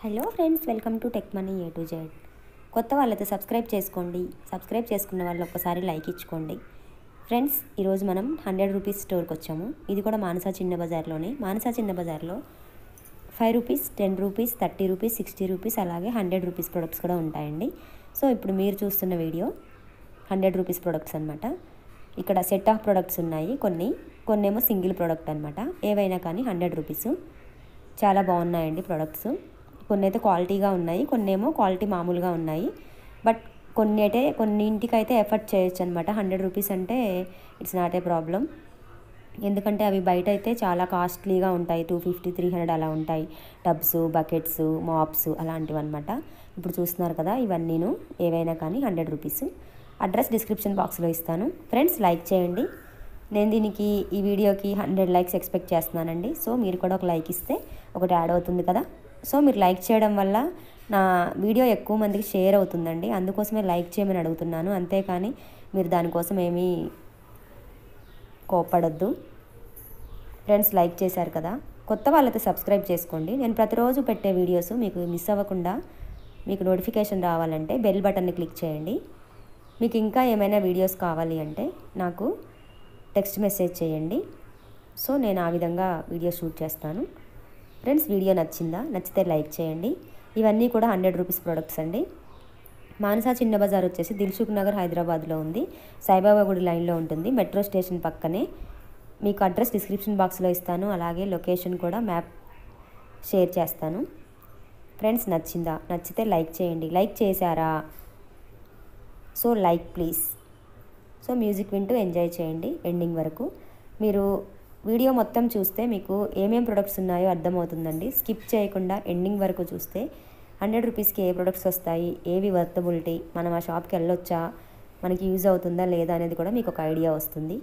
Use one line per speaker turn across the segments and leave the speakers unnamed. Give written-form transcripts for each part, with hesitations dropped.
Hello friends, welcome to tech money A to Z. కొత్త వాళ్ళతో subscribe చేసుకోండి. Subscribe చేసుకున్న వాళ్ళు ఒక్కసారి లైక్ ఇచ్చుకోండి. ఫ్రెండ్స్, ఈరోజు మనం 100 రూపీస్ స్టోర్కి వచ్చాము. ఇది కూడా మానస చిన్న బజార్లోనే. మానస చిన్న బజార్లో 5 రూపీస్, 10 రూపీస్, 30 రూపీస్, 60 రూపీస్, అలాగే 100 రూపీస్ ప్రొడక్ట్స్ కూడా ఉంటాయండి. సో ఇప్పుడు మీరు చూస్తున్న వీడియో 100 రూపీస్ ప్రొడక్ట్స్ అనమాట. ఇక్కడ సెట్ ఆఫ్ ప్రొడక్ట్స్ ఉన్నాయి. కొన్నేమో సింగిల్ ప్రోడక్ట్ అనమాట. ఏవైనా కానీ 100 రూపీస్. చాలా బాగున్నాయండి ప్రొడక్ట్స్. కొన్ని అయితే క్వాలిటీగా ఉన్నాయి, కొన్నేమో క్వాలిటీ మామూలుగా ఉన్నాయి. బట్ కొన్నింటికైతే ఎఫర్ట్ చేయొచ్చు అనమాట. 100 రూపీస్ అంటే ఇట్స్ నాట్ ఏ ప్రాబ్లం. ఎందుకంటే అవి బయట అయితే చాలా కాస్ట్లీగా ఉంటాయి. 250, 300 అలా ఉంటాయి. టబ్స్, బకెట్స్, మాప్స్ అలాంటివి అనమాట. ఇప్పుడు చూస్తున్నారు కదా, ఇవన్నీను ఏవైనా కానీ 100 రూపీస్. అడ్రస్ డిస్క్రిప్షన్ బాక్స్లో ఇస్తాను. ఫ్రెండ్స్, లైక్ చేయండి. నేను ఈ వీడియోకి 100 లైక్స్ ఎక్స్పెక్ట్ చేస్తున్నానండి. సో మీరు కూడా ఒక లైక్ ఇస్తే ఒకటి యాడ్ అవుతుంది కదా. సో మీరు లైక్ చేయడం వల్ల నా వీడియో ఎక్కువ మందికి షేర్ అవుతుందండి. అందుకోసమే లైక్ చేయమని అడుగుతున్నాను. అంతేకాని మీరు దానికోసం ఏమీ కోప్పడద్దు. ఫ్రెండ్స్, లైక్ చేశారు కదా, కొత్త వాళ్ళతో సబ్స్క్రైబ్ చేసుకోండి. నేను ప్రతిరోజు పెట్టే వీడియోస్ మీకు మిస్ అవ్వకుండా మీకు నోటిఫికేషన్ రావాలంటే బెల్ బటన్ని క్లిక్ చేయండి. మీకు ఇంకా ఏమైనా వీడియోస్ కావాలి అంటే నాకు టెక్స్ట్ మెసేజ్ చేయండి. సో నేను ఆ విధంగా వీడియో షూట్ చేస్తాను. ఫ్రెండ్స్, వీడియో నచ్చితే లైక్ చేయండి. ఇవన్నీ కూడా 100 రూపీస్ ప్రొడక్ట్స్ అండి. మానస చిన్న బజార్ వచ్చేసి దిల్సుఖ్ నగర్, హైదరాబాద్లో ఉంది. సాయిబాబా గుడి లైన్లో ఉంటుంది, మెట్రో స్టేషన్ పక్కనే. మీకు అడ్రస్ డిస్క్రిప్షన్ బాక్స్లో ఇస్తాను. అలాగే లొకేషన్ కూడా మ్యాప్ షేర్ చేస్తాను. ఫ్రెండ్స్, నచ్చితే లైక్ చేయండి. లైక్ చేశారా? So like please. So music వింటూ ఎంజాయ్ చేయండి ఎండింగ్ వరకు. మీరు వీడియో మొత్తం చూస్తే మీకు ఏమేం ప్రొడక్ట్స్ ఉన్నాయో అర్థమవుతుందండి. స్కిప్ చేయకుండా ఎండింగ్ వరకు చూస్తే 100 రూపీస్కి ఏ ప్రొడక్ట్స్ వస్తాయి, ఏవి వర్తబిలిటీ, మనం ఆ షాప్కి వెళ్ళొచ్చా, మనకి యూజ్ అవుతుందా లేదా అనేది కూడా మీకు ఒక ఐడియా వస్తుంది.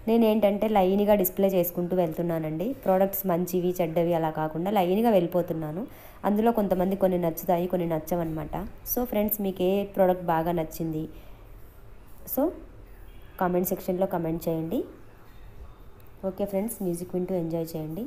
నేనేంటంటే లైన్గా డిస్ప్లే చేసుకుంటూ వెళ్తున్నానండి. ప్రోడక్ట్స్ మంచివి చెడ్డవి అలా కాకుండా లైన్గా వెళ్ళిపోతున్నాను. అందులో కొంతమంది కొన్ని నచ్చుతాయి, కొన్ని నచ్చవన్నమాట. సో ఫ్రెండ్స్, మీకు ఏ ప్రోడక్ట్ బాగా నచ్చింది సో కామెంట్ సెక్షన్లో కామెంట్ చేయండి. ఓకే ఫ్రెండ్స్, మ్యూజిక్ వింటూ ఎంజాయ్ చేయండి.